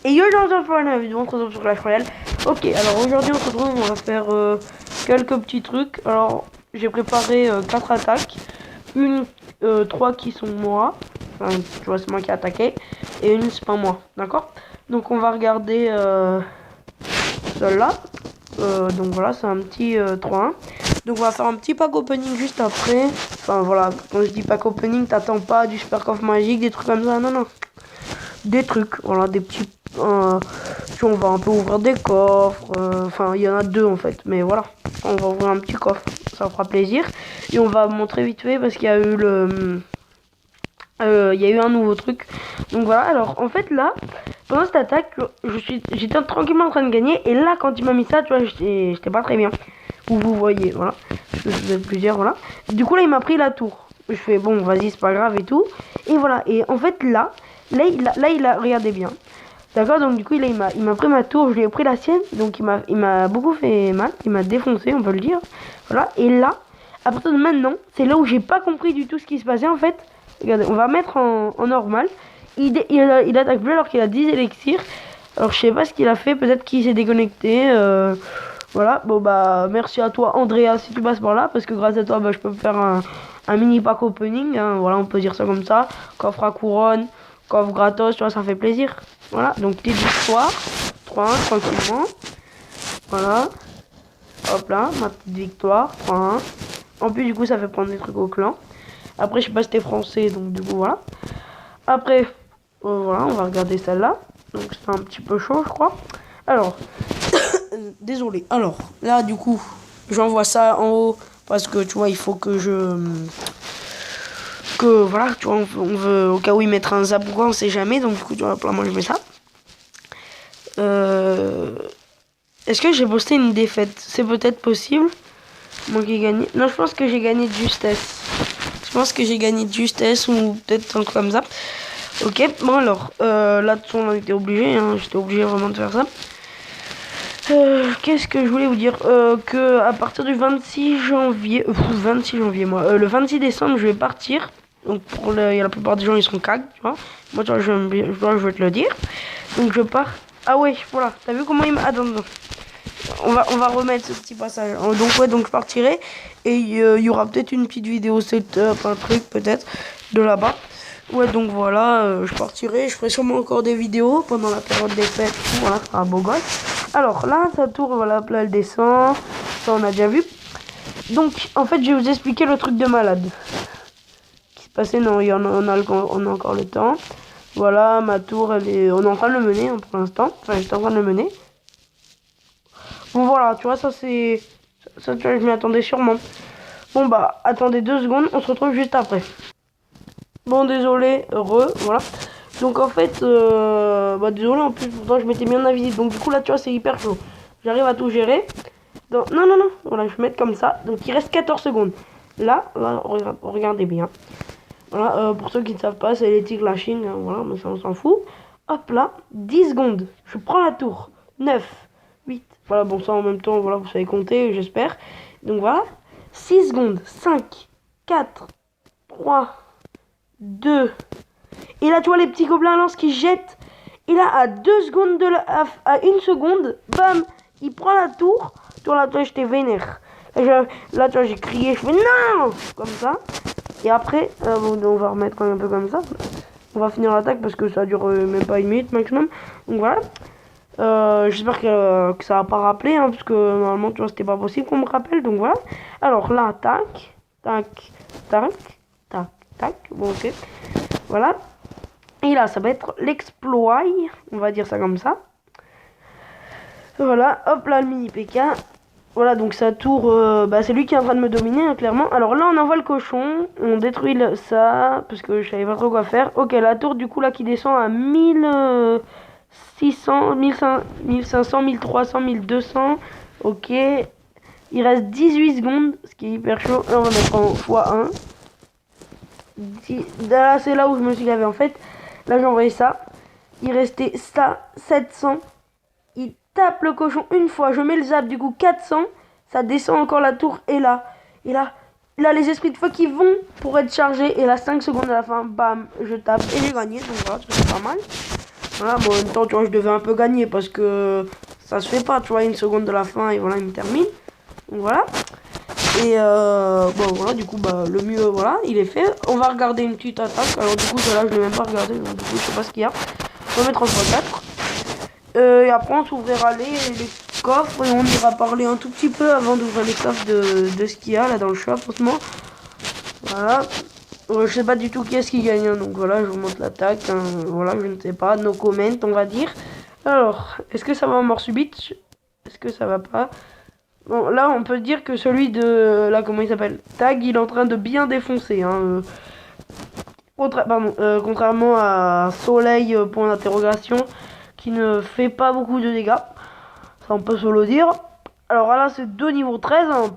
Et yo, j'ai envie de faire une vidéo, on se retrouve sur Clash Royale. Ok, alors aujourd'hui on se retrouve, on va faire quelques petits trucs. Alors j'ai préparé 4 attaques, 3 qui sont moi, enfin tu vois c'est moi qui ai attaqué, et une c'est pas moi, d'accord. Donc on va regarder celle-là, donc voilà c'est un petit 3-1. Donc on va faire un petit pack opening juste après. Enfin voilà, quand je dis pack opening, t'attends pas du super coffre magique, des trucs comme ça, non non. Des trucs, voilà, des petits... on va un peu ouvrir des coffres. Enfin, il y en a 2 en fait, mais voilà. On va ouvrir un petit coffre, ça fera plaisir. Et on va montrer vite fait parce qu'il y a eu le... il y a eu un nouveau truc. Donc voilà, alors en fait là, pendant cette attaque, j'étais tranquillement en train de gagner. Et là, quand il m'a mis ça, tu vois, j'étais pas très bien. Vous voyez, voilà. Vous êtes plusieurs, voilà. Du coup là, il m'a pris la tour. Je fais, bon, vas-y, c'est pas grave et tout. Et voilà, et en fait là, il a, regardez bien. D'accord, donc du coup, il m'a pris ma tour, je lui ai pris la sienne. Donc il m'a beaucoup fait mal, il m'a défoncé, on peut le dire. Voilà, et là, à partir de maintenant, c'est là où j'ai pas compris du tout ce qui se passait en fait. Regardez, on va mettre en normal. Il attaque plus alors qu'il a 10 élixirs. Alors je sais pas ce qu'il a fait, peut-être qu'il s'est déconnecté. Voilà, bon bah merci à toi Andrea si tu passes par là, parce que grâce à toi bah, je peux faire un mini pack opening, hein, voilà on peut dire ça comme ça, coffre à couronne, coffre gratos, tu vois ça fait plaisir. Voilà, donc petite victoire, 3-1 tranquillement, voilà, hop là, ma petite victoire, 3-1. En plus du coup ça fait prendre des trucs au clan. Après je sais pas si t'es français donc du coup voilà. Après, voilà on va regarder celle-là, donc c'est un petit peu chaud je crois. Alors, désolé. Alors, là, du coup, j'envoie ça en haut parce que, tu vois, il faut que voilà, tu vois, on veut, au cas où il mettra un zap ou quoi, on sait jamais. Donc, du coup, tu vois, là, moi, je mets ça. Est-ce que j'ai posté une défaite? C'est peut-être possible. Moi qui ai gagné. Non, je pense que j'ai gagné de justesse. Je pense que j'ai gagné de justesse ou peut-être un truc comme ça. Ok, bon alors, là, de toute façon, on était obligé, hein, j'étais obligé vraiment de faire ça. Qu'est-ce que je voulais vous dire, que à partir du 26 janvier, 26 janvier moi, le 26 décembre je vais partir. Donc pour la plupart des gens ils sont cag, tu vois. Moi tu vois, je vais te le dire. Donc je pars. Ah ouais, voilà. T'as vu comment il m'a... Attends, attends. On va remettre ce petit passage. Donc ouais, donc je partirai et il y aura peut-être une petite vidéo setup, un truc peut-être de là-bas. Ouais, donc voilà, je partirai, je ferai sûrement encore des vidéos pendant la période des fêtes, voilà, un beau gosse. Alors là, sa tour, voilà, là elle descend, ça on a déjà vu. Donc en fait, je vais vous expliquer le truc de malade. Ce qui se passait, non, on a encore le temps. Voilà, ma tour, on est en train de le mener hein, pour l'instant, enfin j'étais en train de le mener. Bon voilà, tu vois, ça c'est... Ça, tu vois, je m'y attendais sûrement. Bon bah, attendez 2 secondes, on se retrouve juste après. Bon, désolé, voilà. Donc en fait, bah désolé, en plus, pourtant je m'étais bien invisible. Donc du coup, là, tu vois, c'est hyper chaud. J'arrive à tout gérer. Donc, non, non, non, voilà, je vais mettre comme ça. Donc il reste 14 secondes. Là, regardez bien. Voilà, pour ceux qui ne savent pas, c'est les tigres lashing, hein, voilà, mais ça, on s'en fout. Hop là, 10 secondes. Je prends la tour. 9, 8. Voilà, bon, ça en même temps, voilà, vous savez compter, j'espère. Donc voilà, 6 secondes. 5, 4, 3, 2. Et là, tu vois les petits gobelins lance qui jettent. Et là, à 2 secondes de à 1 seconde, bam, il prend la tour. Tu vois, là, toi, j'étais vénère. Là, tu vois, j'ai crié, je fais non, comme ça. Et après, on va remettre un peu comme ça. On va finir l'attaque parce que ça dure même pas 1 minute maximum. Donc voilà. J'espère que ça va pas rappeler, hein, parce que normalement, tu vois, c'était pas possible qu'on me rappelle. Donc voilà. Alors là, tac, tac, tac, tac, tac. Bon, ok. Voilà. Et là, ça va être l'exploit. On va dire ça comme ça. Voilà. Hop là, le mini PK. Voilà, donc sa tour, bah, c'est lui qui est en train de me dominer, hein, clairement. Alors là, on envoie le cochon. On détruit ça, parce que je savais pas trop quoi faire. Ok, la tour, du coup, là, qui descend à 1600, 1500, 1300, 1200. Ok. Il reste 18 secondes, ce qui est hyper chaud. Là, on va mettre en x1. Là, c'est là où je me suis gavé, en fait. Là, j'ai envoyé ça. Il restait ça, 700. Il tape le cochon une fois. Je mets le zap, du coup, 400. Ça descend encore la tour. Et là, les esprits de feu qui vont pour être chargés. Et là, 5 secondes à la fin, bam, je tape. Et j'ai gagné. Donc voilà, c'est pas mal. Voilà, bon, en même temps, tu vois, je devais un peu gagner parce que ça se fait pas, tu vois, une seconde de la fin et voilà, il me termine. Donc voilà. Et bon, voilà, du coup, bah, le mieux, voilà, il est fait. On va regarder une petite attaque. Alors, du coup, celle-là, je l'ai même pas regardé. Donc, du coup, je sais pas ce qu'il y a. On va mettre en x4. Et après, on s'ouvrira les coffres et on ira parler un tout petit peu avant d'ouvrir les coffres de ce qu'il y a là dans le shop, franchement. Voilà. Je sais pas du tout qui est-ce qui gagne, hein, donc voilà, je vous montre l'attaque. Hein, voilà, je ne sais pas, no comment, on va dire. Alors, est-ce que ça va en mort subite? Est-ce que ça va pas? Bon, là, on peut dire que celui de... Là, comment il s'appelle? Tag, il est en train de bien défoncer. Hein, contrairement à Soleil, point d'interrogation, qui ne fait pas beaucoup de dégâts. Ça, on peut se le dire. Alors là, c'est 2 niveau 13, hein, on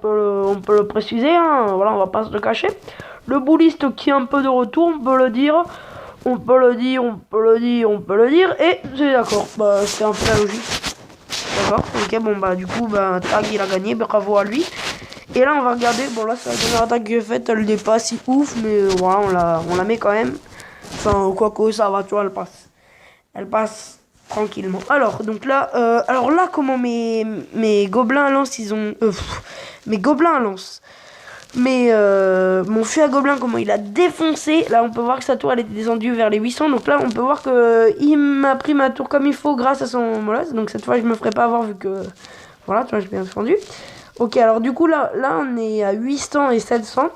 peut le préciser. Hein, voilà, on va pas se le cacher. Le bouliste qui est un peu de retour, on peut le dire. On peut le dire, on peut le dire, on peut le dire. Et c'est d'accord, bah, c'est un peu la logique. D'accord, ok, bon bah du coup, bah, Tag il a gagné, bravo à lui. Et là on va regarder, bon là c'est la dernière attaque que j'ai faite, elle n'est pas si ouf, mais voilà, on la met quand même. Enfin, quoi que ça va, tu vois, elle passe. Elle passe tranquillement. Alors, donc là, comment mes gobelins à lance, ils ont... mes gobelins à lance. Mais mon fût à gobelin, comment il a défoncé. Là, on peut voir que sa tour, elle était descendue vers les 800. Donc là, on peut voir que il m'a pris ma tour comme il faut grâce à son molosse. Donc cette fois, je me ferai pas avoir vu que... Voilà, tu vois, j'ai bien défendu. Ok, alors du coup, là, on est à 800 et 700.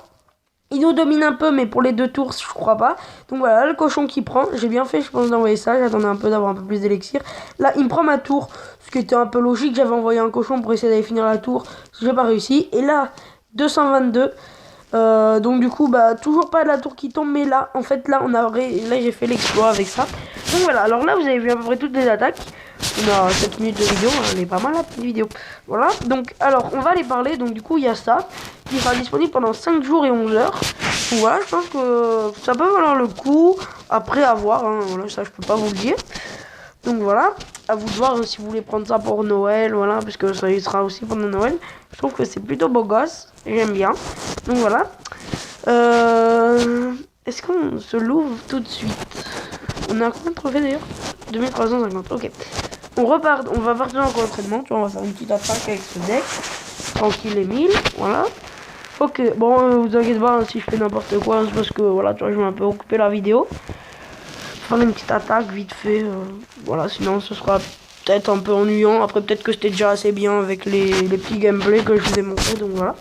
Il nous domine un peu, mais pour les 2 tours, je crois pas. Donc voilà, le cochon qui prend. J'ai bien fait, je pense, d'envoyer ça. J'attendais un peu d'avoir un peu plus d'élixir. Là, il me prend ma tour, ce qui était un peu logique. J'avais envoyé un cochon pour essayer d'aller finir la tour. J'ai pas réussi. Et là, 222. Donc du coup, bah, toujours pas de la tour qui tombe. Mais là, en fait, là, là j'ai fait l'exploit avec ça. Donc voilà, alors là, vous avez vu à peu près toutes les attaques. On a 7 minutes de vidéo, hein, elle est pas mal la petite vidéo. Voilà, donc alors on va les parler. Donc du coup il y a ça qui sera disponible pendant 5 jours et 11 heures. Donc, voilà, je pense que ça peut valoir le coup. Après à voir, hein, voilà, ça je peux pas vous le dire. Donc voilà, à vous de voir si vous voulez prendre ça pour Noël, voilà, parce que ça y sera aussi pendant Noël. Je trouve que c'est plutôt beau gosse, j'aime bien. Donc voilà. Est-ce qu'on se l'ouvre tout de suite? On a combien de trophées d'ailleurs? 2350, ok. On va partir en entraînement, tu vois, on va faire une petite attaque avec ce deck. Tranquille et 1000, voilà. Ok, bon, vous inquiétez pas, hein, si je fais n'importe quoi, hein, c'est parce que, voilà, tu vois, je vais un peu occuper la vidéo. Faire une petite attaque vite fait, voilà, sinon ce sera peut-être un peu ennuyant. Après, peut-être que c'était déjà assez bien avec les petits gameplays que je vous ai montrés, donc voilà.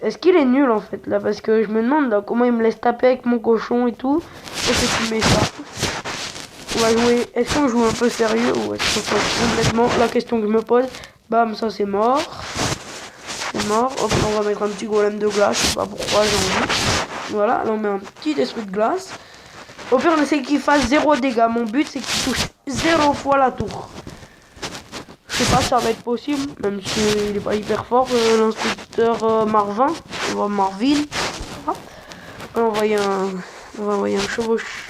Est-ce qu'il est nul en fait là? Parce que je me demande là, comment il me laisse taper avec mon cochon et tout. Est-ce qu'il met ça? On va jouer. Est-ce qu'on joue un peu sérieux ou est-ce qu'on fait complètement la question que je me pose? Bam, ça c'est mort. C'est mort. Hop, on va mettre un petit golem de glace. Je sais pas pourquoi j'ai envie. Voilà, là on met un petit esprit de glace. Au pire, on essaie qu'il fasse 0 dégâts. Mon but c'est qu'il touche 0 fois la tour. Je sais pas si ça va être possible, même s'il est pas hyper fort, l'instructeur Marvin, Marvin. On va envoyer un chevauche.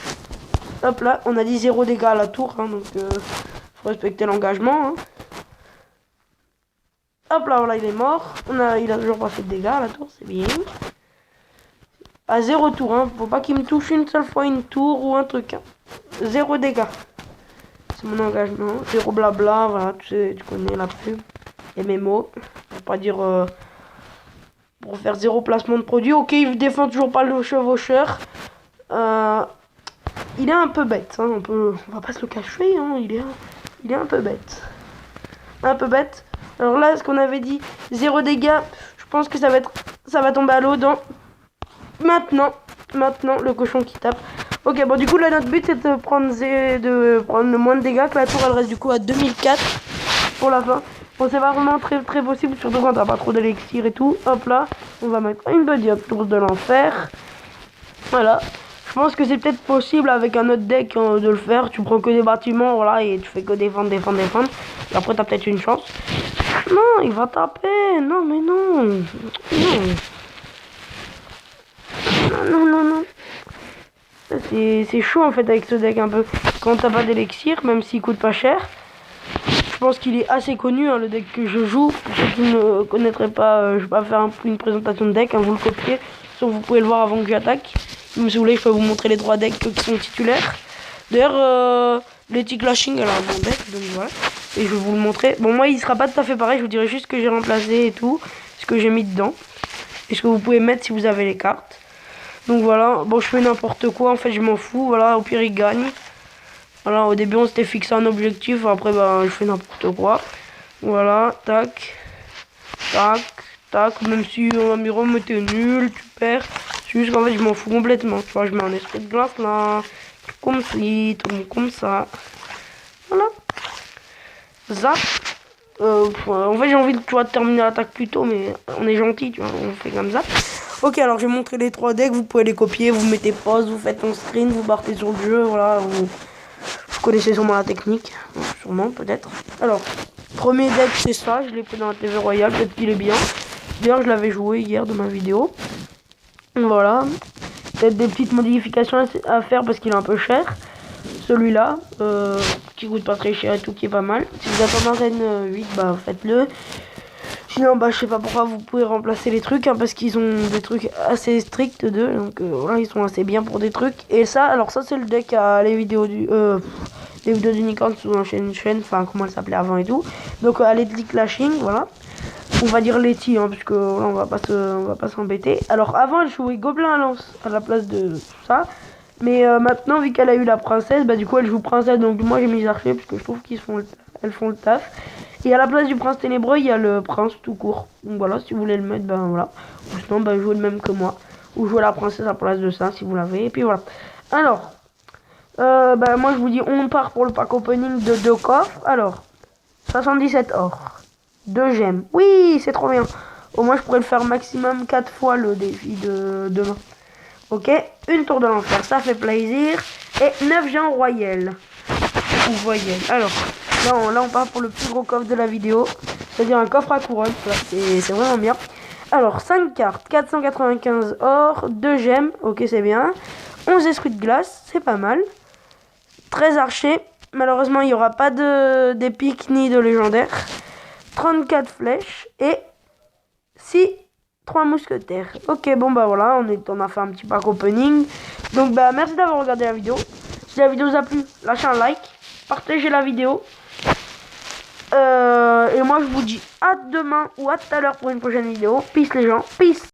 Hop là, on a dit 0 dégâts à la tour, hein, donc faut respecter l'engagement. Hein. Hop là, voilà, il est mort. Il a toujours pas fait de dégâts à la tour, c'est bien. À 0 tour, hein, faut pas qu'il me touche une seule fois une tour ou un truc. Hein. 0 dégâts. C'est mon engagement. 0 blabla, voilà, tu connais la pub. Et mes mots. Pour pas dire... pour faire 0 placement de produit. Ok, il défend toujours pas le chevaucheur. Il est un peu bête, hein, on va pas se le cacher, hein, il est un peu bête. Un peu bête. Alors là, ce qu'on avait dit, 0 dégâts, je pense que ça va tomber à l'eau dans... Maintenant, le cochon qui tape. Ok, bon, du coup, là, notre but, c'est de prendre le moins de dégâts, que la tour, elle reste du coup à 2004 pour la fin. Bon, c'est pas vraiment très, très possible, surtout quand t'as pas trop d'élixir et tout. Hop là, on va mettre une body up tour de l'enfer. Voilà. Je pense que c'est peut-être possible avec un autre deck de le faire. Tu prends que des bâtiments, voilà, et tu fais que défendre. Et après, t'as peut-être une chance. Non, il va taper. Non, mais non. Non. C'est chaud en fait avec ce deck un peu. Quand t'as pas d'élixir, même s'il coûte pas cher. Je pense qu'il est assez connu, hein, le deck que je joue. Pour ceux qui ne connaîtraient pas, je vais pas faire une présentation de deck, hein, vous le copiez. Sauf vous pouvez le voir avant que j'attaque. Si vous voulez, je peux vous montrer les 3 decks qui sont titulaires. D'ailleurs, Letty Clashing, elle a mon deck, donc voilà. Et je vais vous le montrer. Bon, moi, il sera pas tout à fait pareil. Je vous dirai juste ce que j'ai remplacé et tout. Ce que j'ai mis dedans. Et ce que vous pouvez mettre si vous avez les cartes. Donc voilà. Bon, je fais n'importe quoi. En fait, je m'en fous. Voilà, au pire, il gagne. Voilà, au début, on s'était fixé un objectif. Après, bah, je fais n'importe quoi. Voilà, tac. Tac, tac. Même si on va me dire, mais t'es nul, tu perds. C'est juste qu'en fait, je m'en fous complètement. Tu vois, je mets un esprit de glace là. Comme ci, tout comme ça. Voilà. Zap. En fait, j'ai envie de, tu vois, de terminer l'attaque plus tôt, mais on est gentil, tu vois, on fait comme ça. Ok, alors je vais montrer les 3 decks, vous pouvez les copier, vous mettez pause, vous faites un screen, vous partez sur le jeu, voilà. Vous connaissez sûrement la technique, sûrement, peut-être. Alors, premier deck, c'est ça, je l'ai pris dans la TV Royale, peut-être qu'il est bien. D'ailleurs, je l'avais joué hier dans ma vidéo. Voilà. Peut-être des petites modifications à faire parce qu'il est un peu cher. Celui-là, qui coûte pas très cher et tout, qui est pas mal. Si vous attendez un Ren 8, bah faites-le. Sinon, bah je sais pas pourquoi vous pouvez remplacer les trucs, hein, parce qu'ils ont des trucs assez stricts d'eux. Donc voilà, ils sont assez bien pour des trucs. Et ça, alors ça c'est le deck à les vidéos d'unicorn sous un chaîne, enfin comment elle s'appelait avant et tout. Donc Letty Clashing, voilà. On va dire Letty, hein, parce que là on va pas s'embêter. Alors avant elle jouait Gobelin à lance à la place de tout ça. Mais maintenant, vu qu'elle a eu la princesse, bah du coup elle joue princesse. Donc moi j'ai mis archers parce que je trouve elles font le taf. Et à la place du prince ténébreux, il y a le prince tout court. Donc voilà, si vous voulez le mettre, ben voilà. Ou sinon, ben jouez le même que moi. Ou jouez la princesse à la place de ça si vous l'avez. Et puis voilà. Alors, ben moi je vous dis, on part pour le pack opening de 2 coffres. Alors, 77 or, 2 gemmes. Oui, c'est trop bien. Au moins je pourrais le faire maximum 4 fois le défi de demain. Ok, une tour de l'enfer, ça fait plaisir. Et 9 gens royales. Ou voyelles. Alors, là on part pour le plus gros coffre de la vidéo. C'est-à-dire un coffre à couronne. Voilà, c'est vraiment bien. Alors, 5 cartes, 495 or, 2 gemmes. Ok, c'est bien. 11 esprits de glace, c'est pas mal. 13 archers. Malheureusement, il n'y aura pas d'épique ni de légendaire. 34 flèches. Et 3 mousquetaires. Ok, bon bah voilà, on a fait un petit pack opening. Donc bah merci d'avoir regardé la vidéo. Si la vidéo vous a plu, lâchez un like, partagez la vidéo. Et moi je vous dis à demain ou à tout à l'heure pour une prochaine vidéo. Peace les gens, peace.